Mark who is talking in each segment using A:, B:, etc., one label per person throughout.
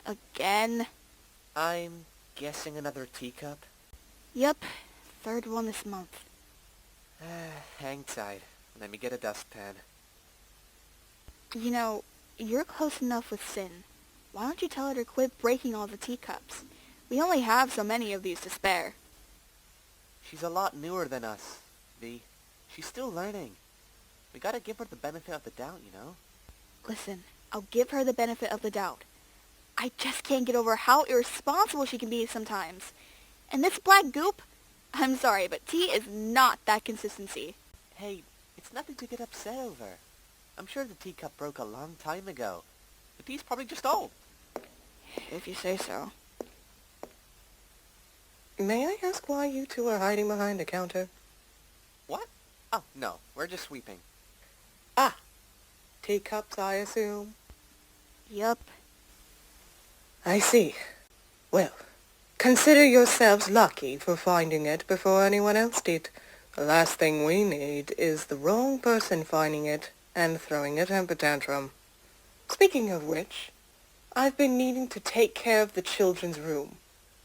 A: Again?
B: I'm guessing another teacup?
A: Yep, third one this month.
B: Hang tight. Let me get a dustpan.
A: You know, you're close enough with Sin. Why don't you tell her to quit breaking all the teacups? We only have so many of these to spare.
B: She's a lot newer than us, V. She's still learning. We gotta give her the benefit of the doubt, you know?
A: Listen, I'll give her the benefit of the doubt. I just can't get over how irresponsible she can be sometimes. And this black goop? I'm sorry, but tea is not that consistency.
B: Hey, it's nothing to get upset over. I'm sure the teacup broke a long time ago. The tea's probably just old.
A: If you say so.
C: May I ask why you two are hiding behind a counter?
B: What? Oh, no. We're just sweeping.
C: Ah! Teacups, I assume?
A: Yup.
C: I see. Well, consider yourselves lucky for finding it before anyone else did. The last thing we need is the wrong person finding it and throwing a temper tantrum. Speaking of which, I've been needing to take care of the children's room.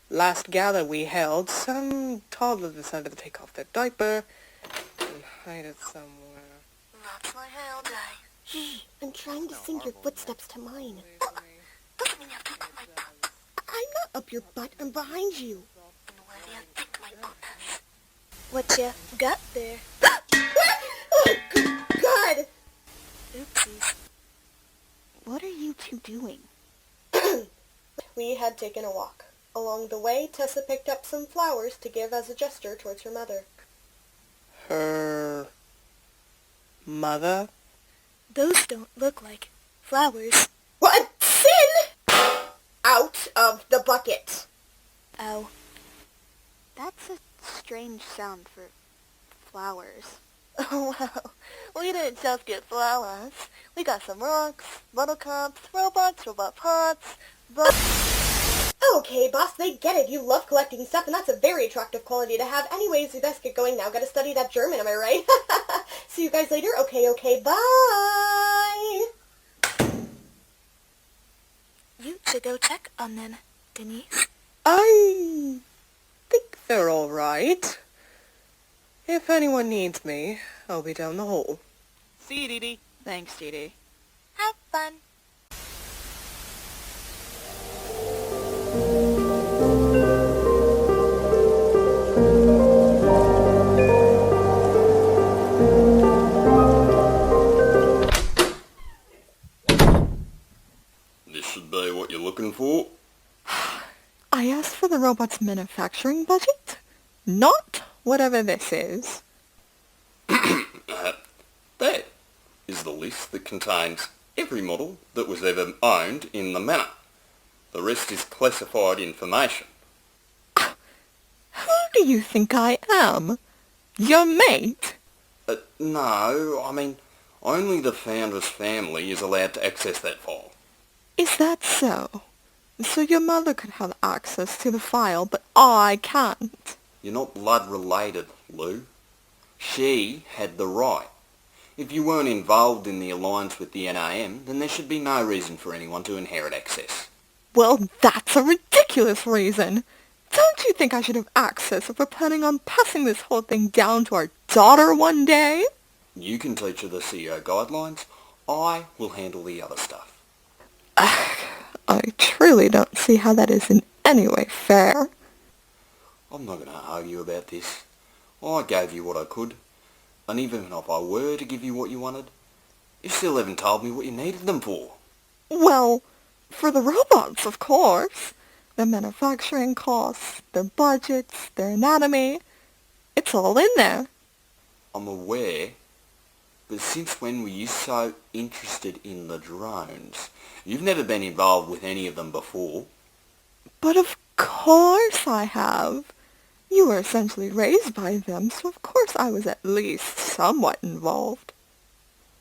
C: Last gala we held, some toddler decided to take off their diaper and hide it somewhere.
D: That's my hair day.
E: Shh, I'm trying to sync your footsteps to mine.
D: Doesn't mean you have to pick my butt.
E: I'm not up your butt, I'm behind you.
D: And where do you think my butt is?
E: What you got there? Oh, good God!
D: Oopsies.
A: What are you two doing?
E: We had taken a walk. Along the way, Tessa picked up some flowers to give as a gesture towards her mother.
C: Her... mother?
D: Those don't look like flowers.
E: What? Sin! Out of the bucket!
D: Ow.
A: That's a strange sound for flowers.
D: Oh, well, we didn't just get flowers. We got some rocks, buttercups, robots, robot pots,
E: Okay, boss, they get it. You love collecting stuff, and that's a very attractive quality to have. Anyways, we best get going now. Gotta study that German, am I right? See you guys later. Okay, bye!
D: You should go check on them, Denise.
C: I think they're all right. If anyone needs me, I'll be down the hall.
B: See you, Dee Dee.
A: Thanks, Dee Dee.
D: Have fun.
F: This should be what you're looking for.
C: I asked for the robot's manufacturing budget, not whatever this is.
F: That is the list that contains every model that was ever owned in the manor. The rest is classified information.
C: Who do you think I am? Your mate?
F: No, I mean, only the founder's family is allowed to access that file.
C: Is that so? So your mother could have access to the file, but I can't.
F: You're not blood related, Lou. She had the right. If you weren't involved in the alliance with the NAM, then there should be no reason for anyone to inherit access.
C: Well, that's a ridiculous reason. Don't you think I should have access if we're planning on passing this whole thing down to our daughter one day?
F: You can teach her the CEO guidelines. I will handle the other stuff.
C: I truly don't see how that is in any way fair.
F: I'm not going to argue about this. I gave you what I could. And even if I were to give you what you wanted, you still haven't told me what you needed them for.
C: Well, for the robots, of course. Their manufacturing costs, their budgets, their anatomy. It's all in there.
F: I'm aware, but since when were you so interested in the drones? You've never been involved with any of them before.
C: But of course I have. You were essentially raised by them, so of course I was at least somewhat involved.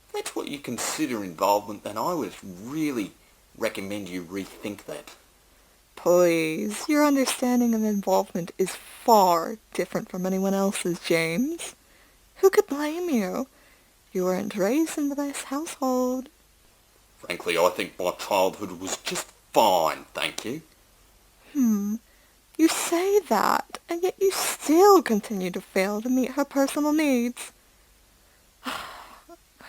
F: If that's what you consider involvement, then I would really recommend you rethink that.
C: Please, your understanding of involvement is far different from anyone else's, James. Who could blame you? You weren't raised in the best household.
F: Frankly, I think my childhood was just fine, thank you.
C: You say that, and yet you still continue to fail to meet her personal needs.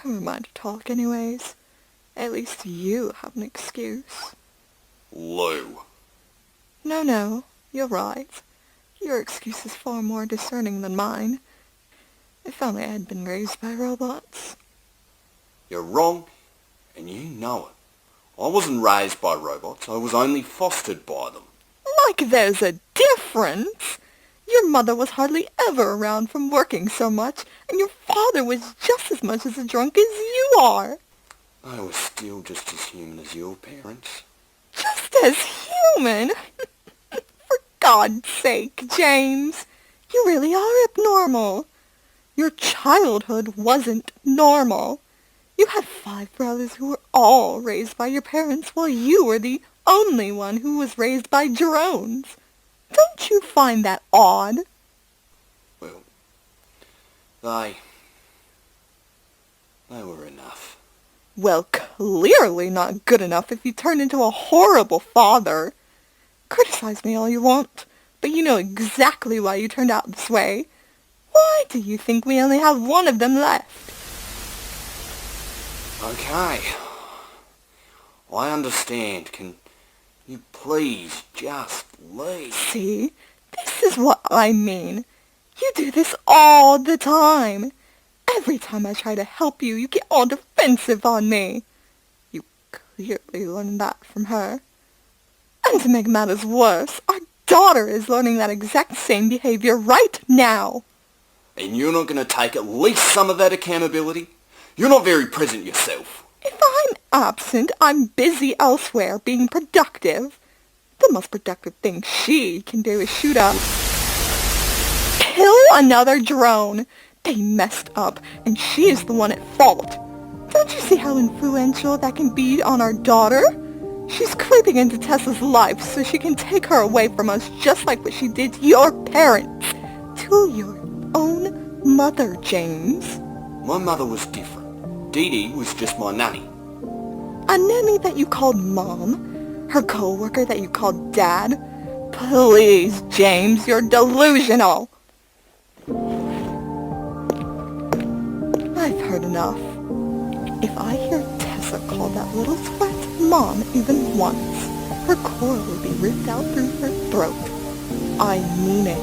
C: Who am I to talk anyways? At least you have an excuse.
F: Lou.
C: No, you're right. Your excuse is far more discerning than mine. If only I had been raised by robots.
F: You're wrong, and you know it. I wasn't raised by robots, I was only fostered by them.
C: Like there's a difference! Your mother was hardly ever around from working so much, and your father was just as much as a drunk as you are.
F: I was still just as human as your parents.
C: Just as human? For God's sake, James. You really are abnormal. Your childhood wasn't normal. You had 5 brothers who were all raised by your parents, while you were the only one who was raised by drones. Don't you find that odd?
F: Well, they were enough.
C: Well, clearly not good enough if you turn into a horrible father. Criticize me all you want, but you know exactly why you turned out this way. Why do you think we only have one of them left?
F: Okay. I understand. Can you please just leave?
C: See, this is what I mean. You do this all the time. Every time I try to help you, you get all defensive on me. You clearly learned that from her. And to make matters worse, our daughter is learning that exact same behavior right now.
F: And you're not going to take at least some of that accountability? You're not very present yourself.
C: If I'm absent, I'm busy elsewhere being productive. The most productive thing she can do is shoot up. Kill another drone. They messed up, and she is the one at fault. Don't you see how influential that can be on our daughter? She's creeping into Tessa's life so she can take her away from us, just like what she did to your parents. To your own mother, James.
F: My mother was different. Dee Dee was just my nanny.
C: A nanny that you called Mom? Her co-worker that you called Dad? Please, James, you're delusional. I've heard enough. If I hear Tessa call that little twat Mom even once, her core will be ripped out through her throat. I mean it.